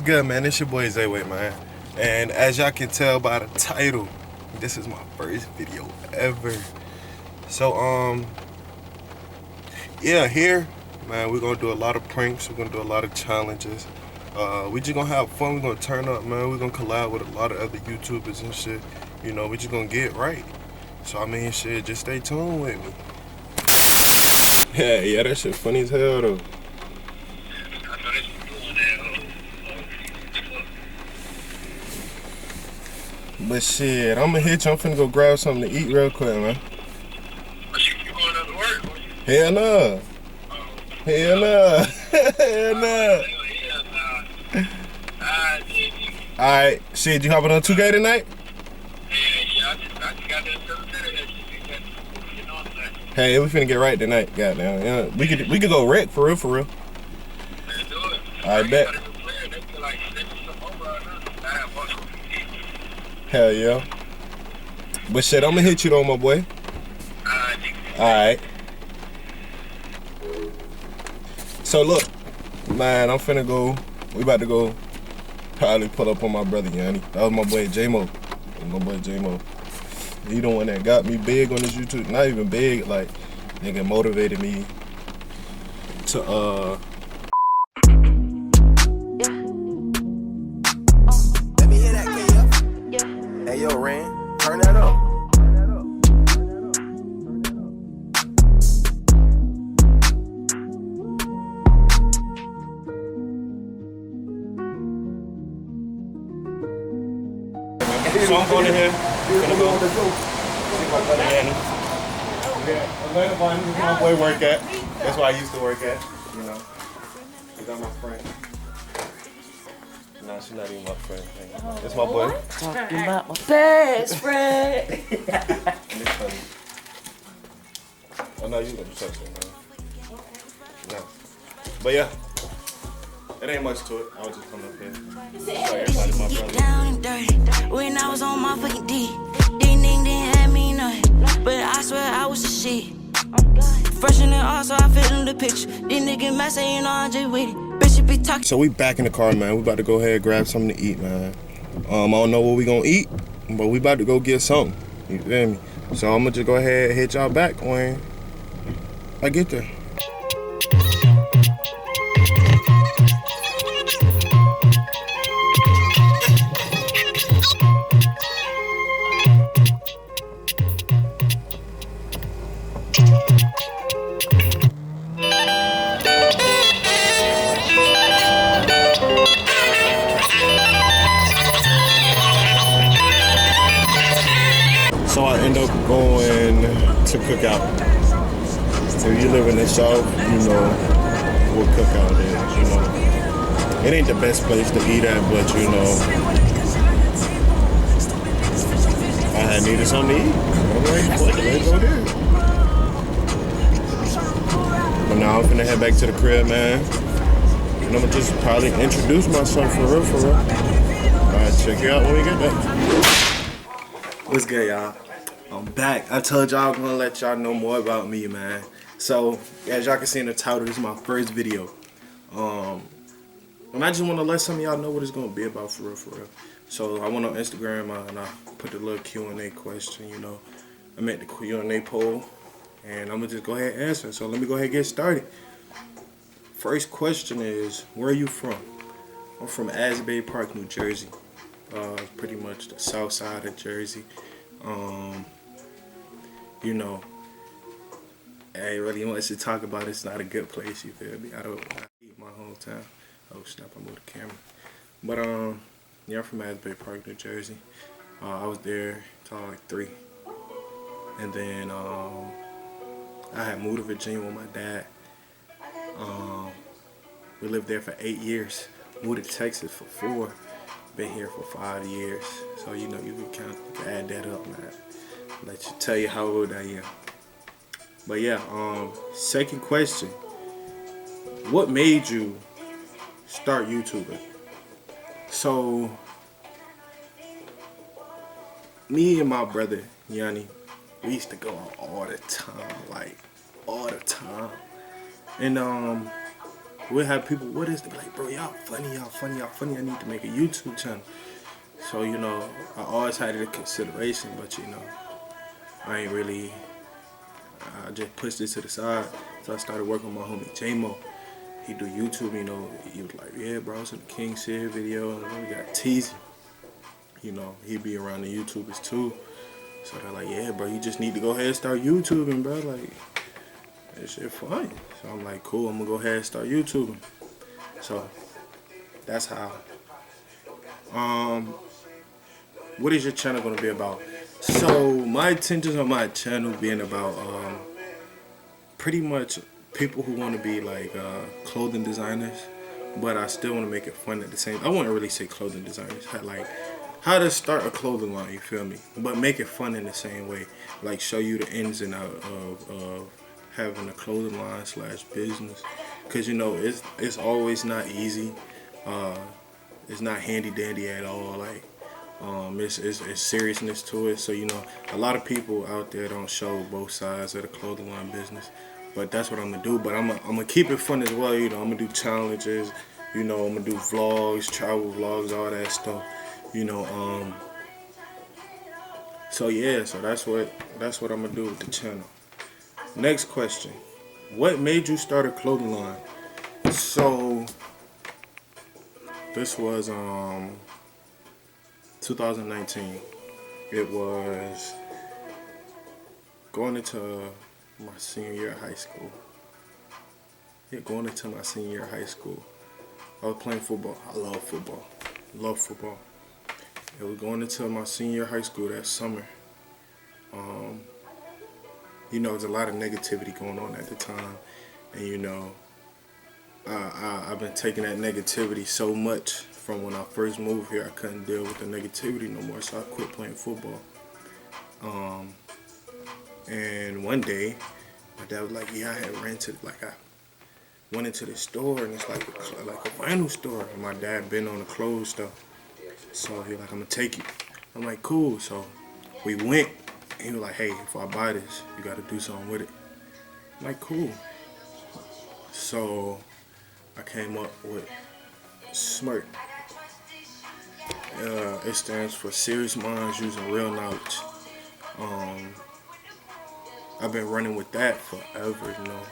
good, man? It's your boy IamXayWay, man. And as y'all can tell by the title, this is my first video ever. So, yeah, here, man, we're gonna do a lot of pranks. We're gonna do a lot of challenges. We just gonna have fun. We're gonna turn up, man. We're gonna collab with a lot of other YouTubers and shit. You know, we just gonna get right. So, I mean, shit, just stay tuned with me. Yeah, that shit funny as hell, though. But shit, I'ma hit you. I'm finna go grab something to eat real quick, man. You going up to work? Hell no. Hell no. Hell no. Alright, shit, you hopping on 2K tonight? Yeah, I just got that 7 Hey, we finna get right tonight, goddamn. Yeah, we could go wreck for real. Let's do it. I bet. Hell yeah. But shit, I'ma hit you though, my boy. Alright. So look, man, I'm finna go. We about to go probably pull up on my brother Yanni. That was my boy J-Mo. My boy J-Mo. He the one that got me big on this YouTube. Not even big, like, nigga motivated me to Let me hear that, KF. Hey, yo, Ran, turn that up. So I'm going in here. I'm gonna go see my brother Yanni. Yeah, Atlanta Vine is my boy work at. That's where I used to work at, you know. You got my friend. Nah, she's not even my friend. That's my boy. Talking about my best friend. It's funny. I know you gonna touch it, man. No. But yeah, it ain't much to it. I was just coming up here. Show everybody my brother. Down and dirty. When I was on my fucking D, ding didn't have me nothing, but I swear I was the shit. Fresh in the art, so I fit in the picture. These niggas mad saying I'm just with it. Bitch, you be talking. So we back in the car, man. We about to go ahead and grab something to eat, man. I don't know what we gonna eat, but we about to go get something. You feel me? So I'm gonna just go ahead and hit y'all back when I get there. So I end up going to Cookout. If you live in the South, you know what Cookout is, you know. It ain't the best place to eat at, but you know, I had needed something to eat. I'm like, let's go there. But now I'm finna head back to the crib, man. And I'm gonna just probably introduce myself for real. Alright, check you out when we get back. What's good, y'all? I'm back. I told y'all I'm gonna let y'all know more about me, man. So, as y'all can see in the title, this is my first video. And I just want to let some of y'all know what it's gonna be about for real. So, I went on Instagram and I put the little Q&A question, you know. I made the Q&A poll, and I'm gonna just go ahead and answer. So, let me go ahead and get started. First question is, where are you from? I'm from Asbury Park, New Jersey. Pretty much the south side of Jersey. You know, I ain't really much to talk about. It's not a good place, you feel me? I hate my hometown. Oh snap, I moved the camera. But yeah, I'm from Asbury Park, New Jersey. I was there till like 3. And then I had moved to Virginia with my dad. We lived there for 8 years. Moved to Texas for 4. Been here for 5 years. So you know, you can add that up, man. Tell you how old I am. But yeah, second question. What made you start YouTubing? So me and my brother Yanni, we used to go out all the time, like all the time. And we'll have people with us to be like, bro, y'all funny, y'all funny, y'all funny. I need to make a YouTube channel. So, you know, I always had it in consideration, but, you know, I ain't really, I just pushed it to the side. So I started working with my homie J-Mo. He do YouTube, you know. He was like, yeah, bro, it's in the King Sid video. And we got Teasy. You know, he be around the YouTubers too. So they're like, yeah, bro, you just need to go ahead and start YouTubing, bro. Like, that shit fun. So I'm like, cool, I'm gonna go ahead and start YouTubing. So that's how. What is your channel gonna be about? So my intentions on my channel being about pretty much people who want to be like clothing designers, but I still want to make it fun at the same. I wouldn't really say clothing designers. Like how to start a clothing line, you feel me? But make it fun in the same way. Like show you the ins and outs of having a clothing line / business. Cause you know it's always not easy. It's not handy dandy at all. Like it's seriousness to it. So you know a lot of people out there don't show both sides of the clothing line business. But that's what I'm gonna do. But I'm gonna keep it fun as well. You know I'm gonna do challenges. You know I'm gonna do vlogs, travel vlogs, all that stuff. You know so yeah, so that's what I'm gonna do with the channel. Next question. What made you start a clothing line? So this was 2019. It was going into my senior year of high school. Yeah, going into my senior year of high school. I was playing football. I love football. Love football. It was going into my senior year of high school that summer. You know, there's a lot of negativity going on at the time. And you know, I've been taking that negativity so much from when I first moved here. I couldn't deal with the negativity no more, so I quit playing football. And one day, my dad was like, yeah, I had rented, like I went into the store and it's like a vinyl store. And my dad been on the clothes stuff. So he was like, I'm gonna take you. I'm like, cool. So we went. He was like, hey, if I buy this, you gotta do something with it. I'm like, cool. So I came up with SMIRT. It stands for Serious Minds Using Real Knowledge. I've been running with that forever, you know.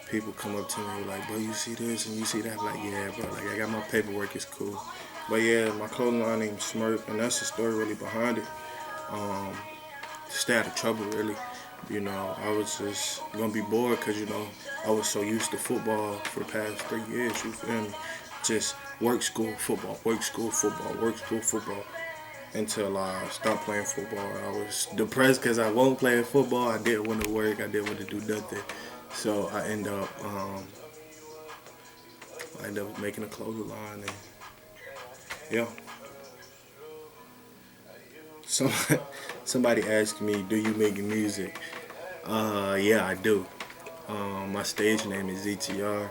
People come up to me like, bro, you see this and you see that? I'm like, yeah, bro, like I got my paperwork, it's cool. But yeah, my clothing line named SMIRT, and that's the story really behind it. Stay out of trouble, really. You know, I was just gonna be bored because, you know, I was so used to football for the past 3 years, you feel me? Just work, school, football, work, school, football, work, school, football. Until I stopped playing football. I was depressed because I wasn't playing football. I didn't want to work. I didn't want to do nothing. So I ended up making a clothing line. And yeah. So somebody asked me, do you make music? Yeah, I do. My stage name is ZTR.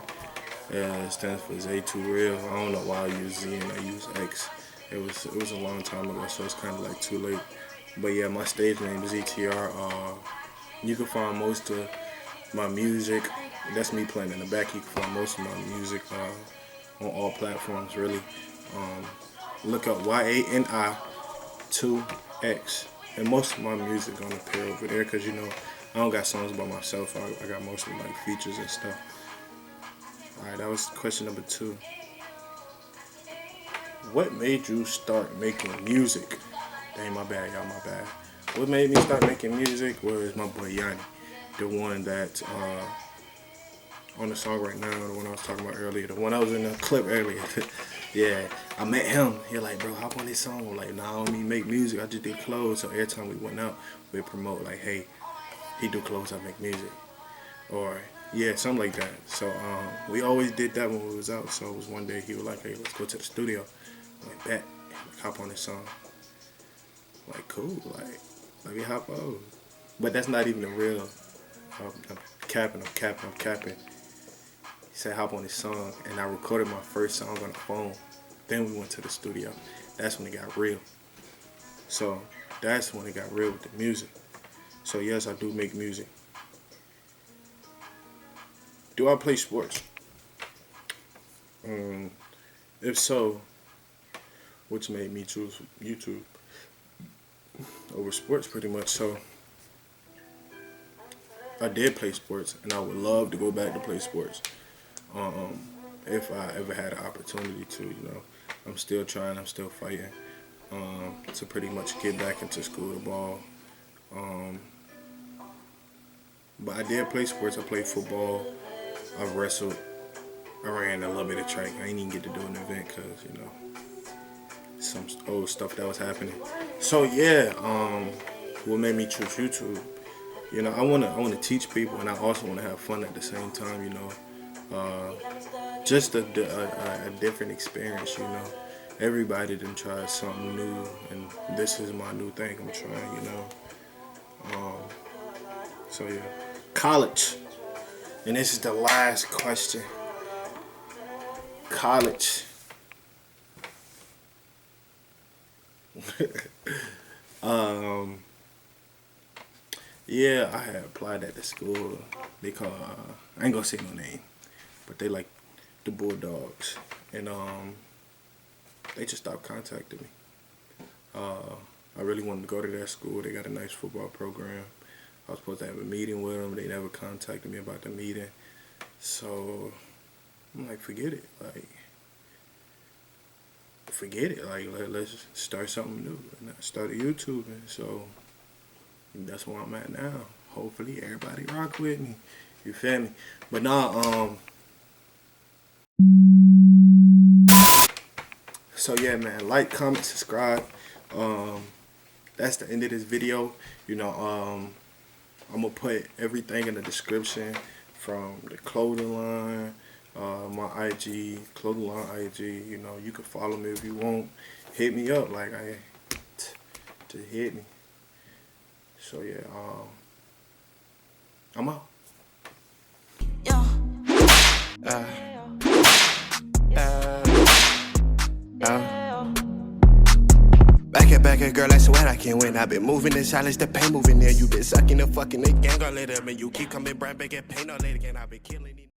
It stands for Zay Too Real. I don't know why I use Z and I use X. It was a long time ago, so it's kind of like too late. But yeah, my stage name is ZTR. You can find most of my music. That's me playing in the back. You can find most of my music on all platforms, really. Look up YANI2X. And most of my music gonna appear over there because, you know, I don't got songs by myself. I got mostly like features and stuff. Alright, that was question number 2. What made you start making music? Dang, my bad, y'all, my bad. What made me start making music was my boy Yanni. The one that on the song right now, the one I was talking about earlier, the one I was in the clip earlier. Yeah, I met him. He like, bro, hop on this song. I'm like, nah, I don't even make music. I just do clothes. So every time we went out, we'd promote like, hey, he do clothes, I make music. Or yeah, something like that. So we always did that when we was out. So it was one day he was like, hey, let's go to the studio. I'm like, bet, hop on this song. I'm like, cool, like, let me hop on. But that's not even the real. I'm capping. He said hop on this song, and I recorded my first song on the phone. Then we went to the studio. That's when it got real. So that's when it got real with the music. So yes, I do make music. Do I play sports? If so, which made me choose YouTube over sports pretty much. So I did play sports, and I would love to go back to play sports. If I ever had an opportunity to, you know. I'm still trying, I'm still fighting to pretty much get back into school to ball. But I did play sports. I played football, I wrestled, I ran a little bit of track. I didn't even get to do an event because, you know, some old stuff that was happening. So yeah, what made me choose YouTube? You know, I wanna teach people, and I also wanna have fun at the same time. You know, just a different experience. You know, everybody done tried something new, and this is my new thing I'm trying. You know, so yeah, college, and this is the last question. College. Yeah, I had applied at the school. They call I ain't gonna say no name, but they like the Bulldogs, and they just stopped contacting me. I really wanted to go to that school. They got a nice football program. I was supposed to have a meeting with them. They never contacted me about the meeting, so I'm like, forget it. Like, forget it. Like, let's start something new. And I started YouTubing, so that's where I'm at now. Hopefully everybody rock with me. You feel me? But nah, so yeah, man, like, comment, subscribe. That's the end of this video. You know, I'm gonna put everything in the description, from the clothing line, my IG, clothing line IG. You know, you can follow me if you want. Hit me up, like, just hit me. So yeah, I'm out. Back it, girl, I swear I can't win. I've been moving in silence, the pain moving there. You been sucking the fucking the gang, girl, later, man. You keep coming bright back at pain, or later again. I've been killing it.